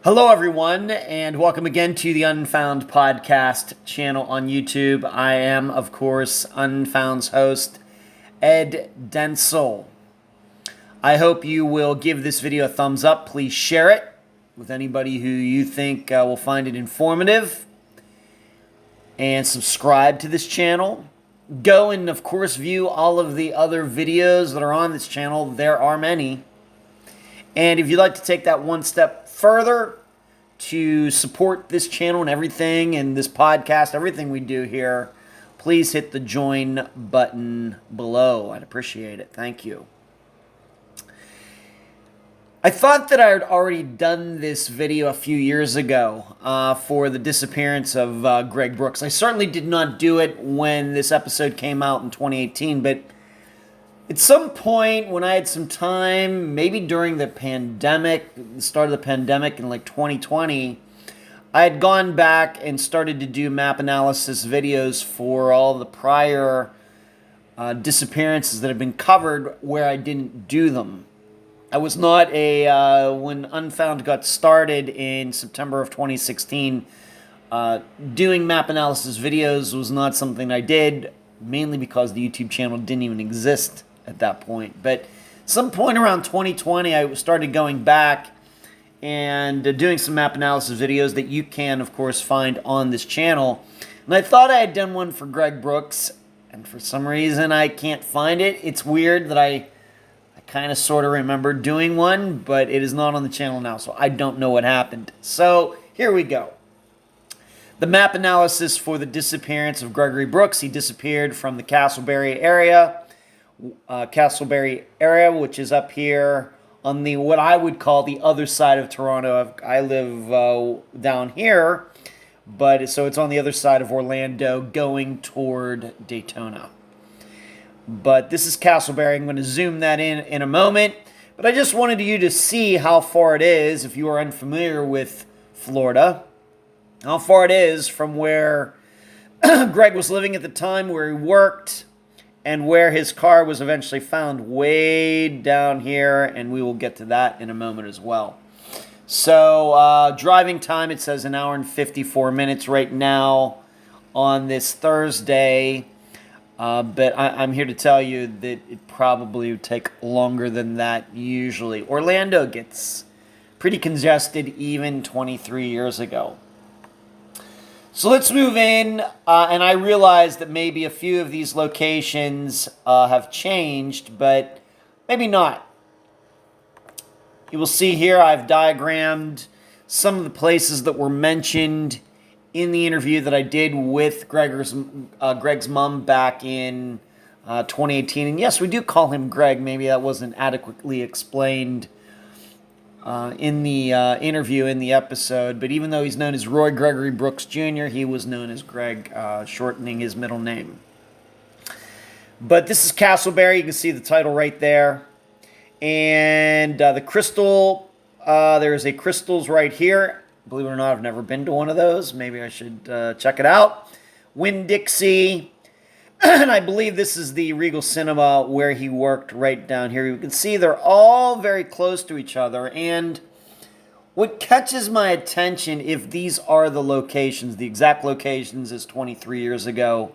Hello, everyone, and welcome again to the Unfound podcast channel on YouTube. I am, of course, Unfound's host, Ed Densel. I hope you will give this video a thumbs up. Please share it with anybody who you think will find it informative. And subscribe to this channel. Go and, of course, view all of the other videos that are on this channel. There are many. And if you'd like to take that one step further to support this channel and everything and this podcast, everything we do here, please hit the join button below. I'd appreciate it. Thank you. I thought that I had already done this video a few years ago for the disappearance of Greg Brooks. I certainly did not do it when this episode came out in 2018, but at some point when I had some time, maybe during the pandemic, the start of the pandemic in like 2020, I had gone back and started to do map analysis videos for all the prior disappearances that have been covered where I didn't do them. I was not when Unfound got started in September of 2016, doing map analysis videos was not something I did, mainly because the YouTube channel didn't even exist at that point. But some point around 2020, I started going back and doing some map analysis videos that you can, of course, find on this channel. And I thought I had done one for Greg Brooks, and for some reason I can't find it. It's weird that I kind of sort of remember doing one, but it is not on the channel now, so I don't know what happened. So here we go. The map analysis for the disappearance of Gregory Brooks. He disappeared from the Casselberry area, which is up here on the what I would call the other side of Toronto. I live down here, but so it's on the other side of Orlando, going toward Daytona. But this is Casselberry. I'm going to zoom that in a moment. But I just wanted you to see how far it is, if you are unfamiliar with Florida, how far it is from where Greg was living at the time, where he worked, and where his car was eventually found, way down here, and we will get to that in a moment as well. So driving time, it says 1 hour and 54 minutes right now on this Thursday. But I'm here to tell you that it probably would take longer than that usually. Orlando gets pretty congested even 23 years ago. So let's move in, and I realize that maybe a few of these locations have changed, but maybe not. You will see here I've diagrammed some of the places that were mentioned in the interview that I did with Greg's mom back in 2018. And yes, we do call him Greg. Maybe that wasn't adequately explained in the interview, in the episode. But even though he's known as Roy Gregory Brooks Jr., he was known as Greg, shortening his middle name. But this is Casselberry. You can see the title right there. And the crystal, there's a crystals right here. Believe it or not, I've never been to one of those. Maybe I should check it out. Winn-Dixie. And I believe this is the Regal Cinema where he worked right down here. You can see they're all very close to each other. And what catches my attention, if these are the locations, the exact locations as 23 years ago,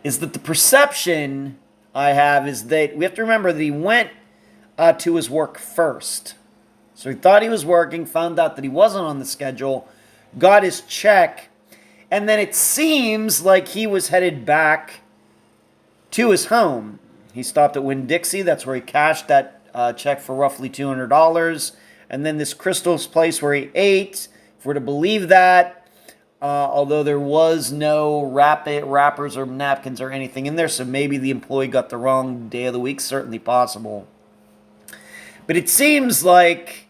is that the perception I have is that we have to remember that he went to his work first. So he thought he was working, found out that he wasn't on the schedule, got his check, and then it seems like he was headed back to his home. He stopped at Winn-Dixie. That's where he cashed that check for roughly $200. And then this Crystal's place where he ate, if we're to believe that, although there was no wrappers or napkins or anything in there, so maybe the employee got the wrong day of the week, certainly possible. But it seems like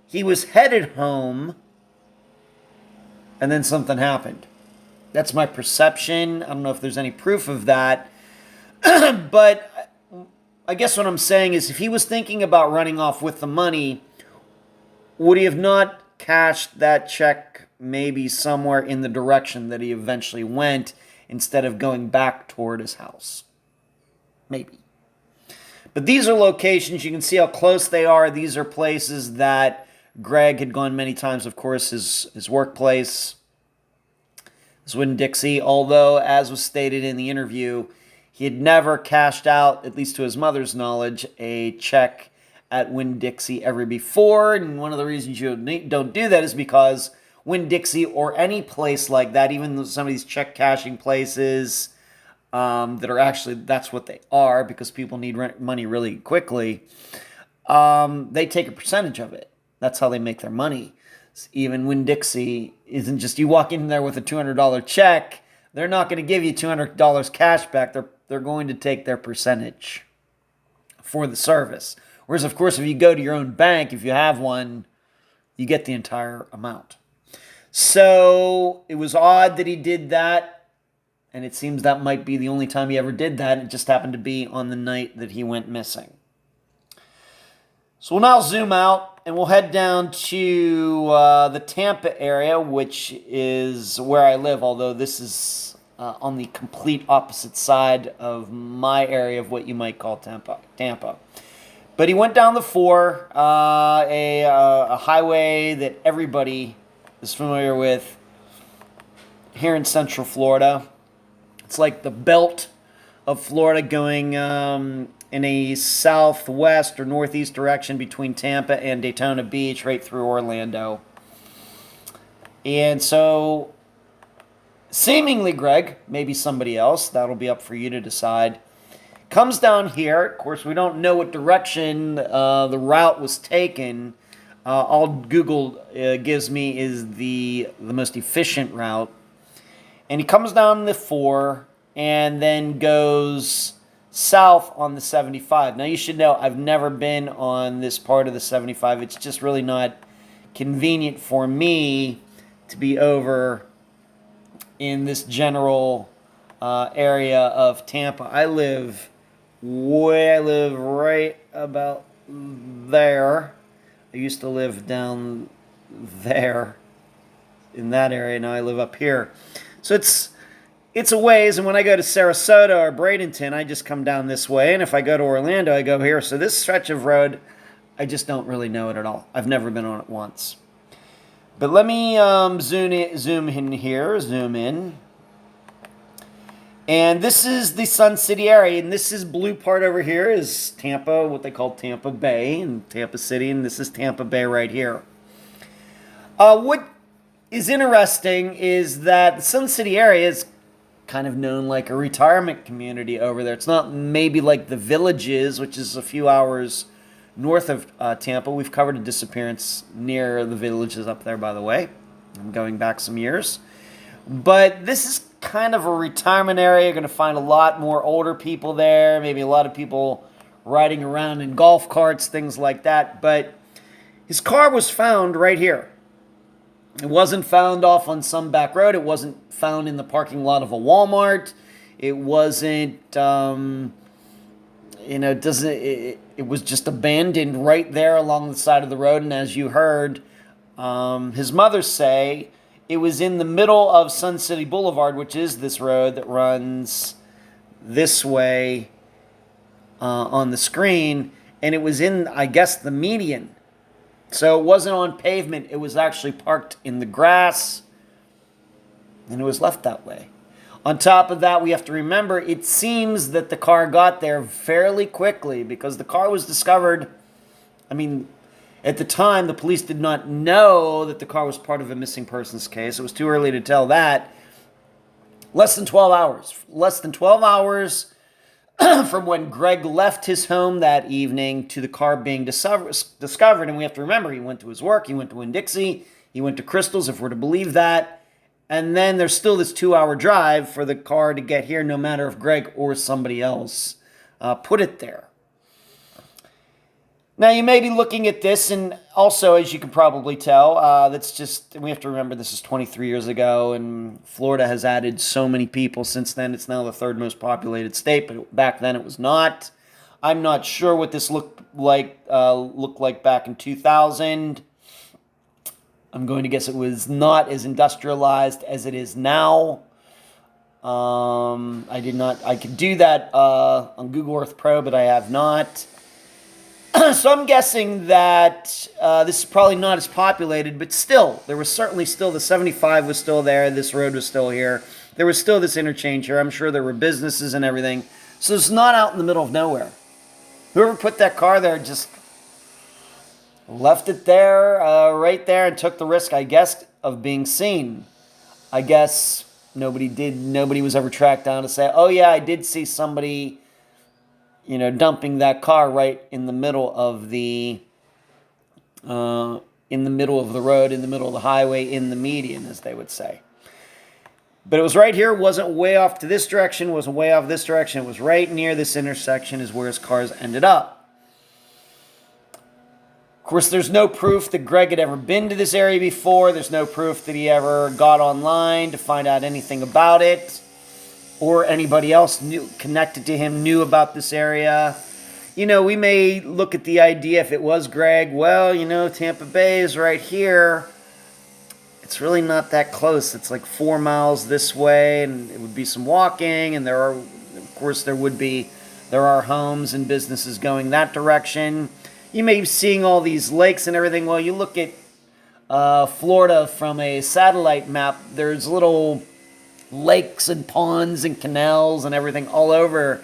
he was headed home, and then something happened. That's my perception. I don't know if there's any proof of that. But I guess what I'm saying is, if he was thinking about running off with the money, would he have not cashed that check maybe somewhere in the direction that he eventually went, instead of going back toward his house? Maybe. But these are locations. You can see how close they are. These are places that Greg had gone many times, of course, his workplace is Winn-Dixie, although, as was stated in the interview, he had never cashed out, at least to his mother's knowledge, a check at Winn-Dixie ever before. And one of the reasons you don't do that is because Winn-Dixie or any place like that, even some of these check cashing places that are actually, that's what they are because people need money really quickly, they take a percentage of it. That's how they make their money. Even Winn-Dixie isn't just you walk in there with a $200 check, they're not going to give you $200 cash back. They're going to take their percentage for the service. Whereas, of course, if you go to your own bank, if you have one, you get the entire amount. So it was odd that he did that, and it seems that might be the only time he ever did that. It just happened to be on the night that he went missing. So we'll now zoom out, and we'll head down to the Tampa area, which is where I live, although this is on the complete opposite side of my area of what you might call Tampa. But he went down the 4, a highway that everybody is familiar with here in Central Florida. It's like the belt of Florida going in a southwest or northeast direction between Tampa and Daytona Beach, right through Orlando. And so, seemingly Greg, maybe somebody else, that'll be up for you to decide, comes down here. Of course, we don't know what direction the route was taken. All Google gives me is the most efficient route. And he comes down the 4 and then goes south on the 75. Now, you should know I've never been on this part of the 75. It's just really not convenient for me to be over in this general area of Tampa. I live right about there. I used to live down there in that area. Now I live up here. So it's a ways, and when I go to Sarasota or Bradenton, I just come down this way, and if I go to Orlando, I go here. So this stretch of road, I just don't really know it at all. I've never been on it once. But let me zoom in. And this is the Sun City area, and this is blue part over here is Tampa, what they call Tampa Bay, and Tampa City, and this is Tampa Bay right here. What is interesting is that the Sun City area is kind of known like a retirement community over there. It's not maybe like the Villages, which is a few hours north of Tampa. We've covered a disappearance near the Villages up there, by the way. I'm going back some years. But this is kind of a retirement area. You're going to find a lot more older people there, maybe a lot of people riding around in golf carts, things like that. But his car was found right here. It wasn't found off on some back road. It wasn't found in the parking lot of a Walmart. It wasn't, it was just abandoned right there along the side of the road. And as you heard his mother say, it was in the middle of Sun City Boulevard, which is this road that runs this way on the screen. And it was in, I guess, the median. So it wasn't on pavement. It was actually parked in the grass. And it was left that way. On top of that, we have to remember, it seems that the car got there fairly quickly because the car was discovered. I mean, at the time, the police did not know that the car was part of a missing persons case. It was too early to tell that. Less than 12 hours. Less than 12 hours from when Greg left his home that evening to the car being discovered. And we have to remember, he went to his work, he went to Winn-Dixie, he went to Crystal's, if we're to believe that. And then there's still this 2-hour drive for the car to get here, no matter if Greg or somebody else put it there. Now, you may be looking at this, and also, as you can probably tell, we have to remember this is 23 years ago, and Florida has added so many people since then. It's now the 3rd most populated state, but back then it was not. I'm not sure what this looked like back in 2000. I'm going to guess it was not as industrialized as it is now. I could do that on Google Earth Pro, but I have not. So I'm guessing that this is probably not as populated, but still, there was certainly still the 75 was still there. This road was still here. There was still this interchange here. I'm sure there were businesses and everything. So it's not out in the middle of nowhere. Whoever put that car there just left it there, right there, and took the risk, I guess, of being seen. I guess nobody was ever tracked down to say, oh yeah, I did see somebody, dumping that car right in the middle of the road, in the middle of the highway, in the median, as they would say. But it was right here. It wasn't way off to this direction. Wasn't way off this direction. It was right near this intersection is where his cars ended up. Of course, there's no proof that Greg had ever been to this area before. There's no proof that he ever got online to find out anything about it, or anybody else connected to him knew about this area. We may look at the idea, if it was Greg, well, Tampa Bay is right here. It's really not that close. It's like 4 miles this way, and it would be some walking, and there are homes and businesses going that direction. You may be seeing all these lakes and everything. Well, you look at Florida from a satellite map, there's little lakes and ponds and canals and everything all over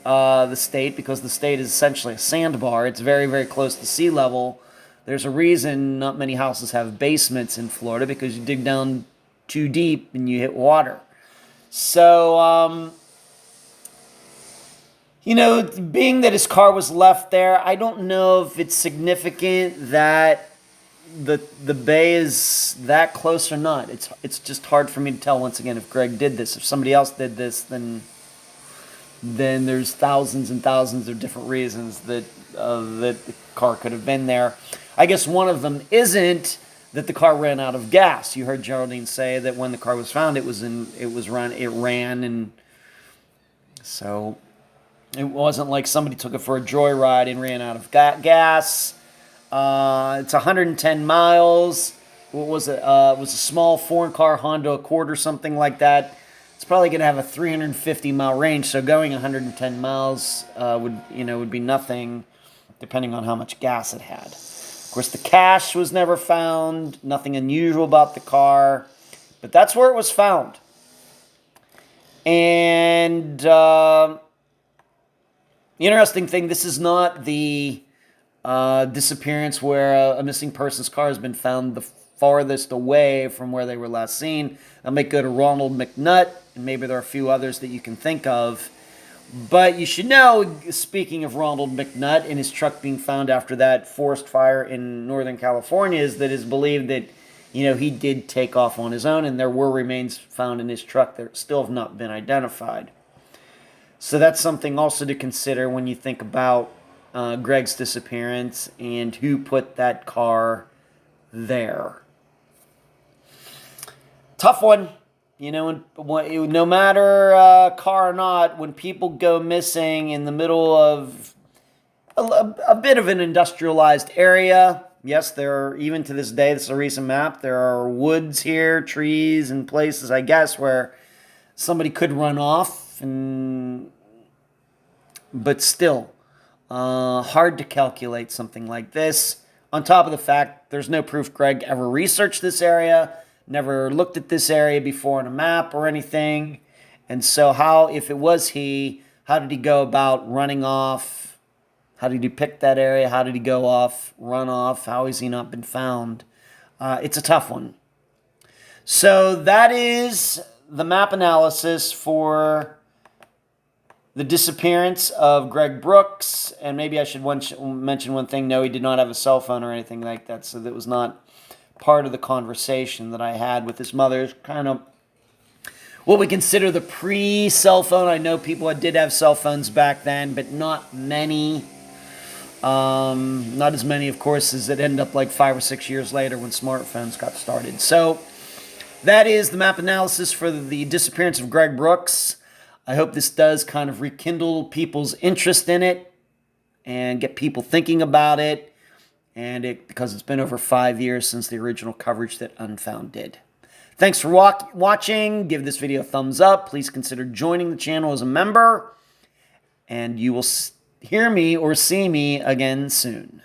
the state, because the state is essentially a sandbar. It's very, very close to sea level. There's a reason not many houses have basements in Florida, because you dig down too deep and you hit water. So, being that his car was left there, I don't know if it's significant that the bay is that close or not. It's just hard for me to tell, once again, if Greg did this. If somebody else did this, then there's thousands and thousands of different reasons that the car could have been there. I guess one of them isn't that the car ran out of gas. You heard Geraldine say that when the car was found, it ran, and so it wasn't like somebody took it for a joyride and ran out of gas. It's 110 miles. What was it? It was a small foreign car, Honda Accord or something like that. It's probably going to have a 350-mile range, so going 110 miles would be nothing, depending on how much gas it had. Of course, the cash was never found. Nothing unusual about the car, but that's where it was found. And the interesting thing, this is not the disappearance where a missing person's car has been found the farthest away from where they were last seen. That might go to Ronald McNutt, and maybe there are a few others that you can think of. But you should know, speaking of Ronald McNutt and his truck being found after that forest fire in Northern California, is that it's believed that, he did take off on his own, and there were remains found in his truck that still have not been identified. So that's something also to consider when you think about Greg's disappearance and who put that car there. Tough one. No matter car or not, when people go missing in the middle of a bit of an industrialized area, yes, there are, even to this day, this is a recent map, there are woods here, trees, and places, I guess, where somebody could run off, but still, hard to calculate something like this. On top of the fact, there's no proof Greg ever researched this area, never looked at this area before on a map or anything. And so if it was he, how did he go about running off? How did he pick that area? How did he go off, run off? How has he not been found? It's a tough one. So that is the map analysis for the disappearance of Greg Brooks. And maybe I should mention one thing. No, he did not have a cell phone or anything like that, so that was not part of the conversation that I had with his mother. It's kind of what we consider the pre-cell phone. I know people did have cell phones back then, but not many. Not as many, of course, as it ended up like 5 or 6 years later when smartphones got started. So that is the map analysis for the disappearance of Greg Brooks. I hope this does kind of rekindle people's interest in it and get people thinking about it. Because it's been over 5 years since the original coverage that Unfound did. Thanks for watching. Give this video a thumbs up. Please consider joining the channel as a member. And you will hear me or see me again soon.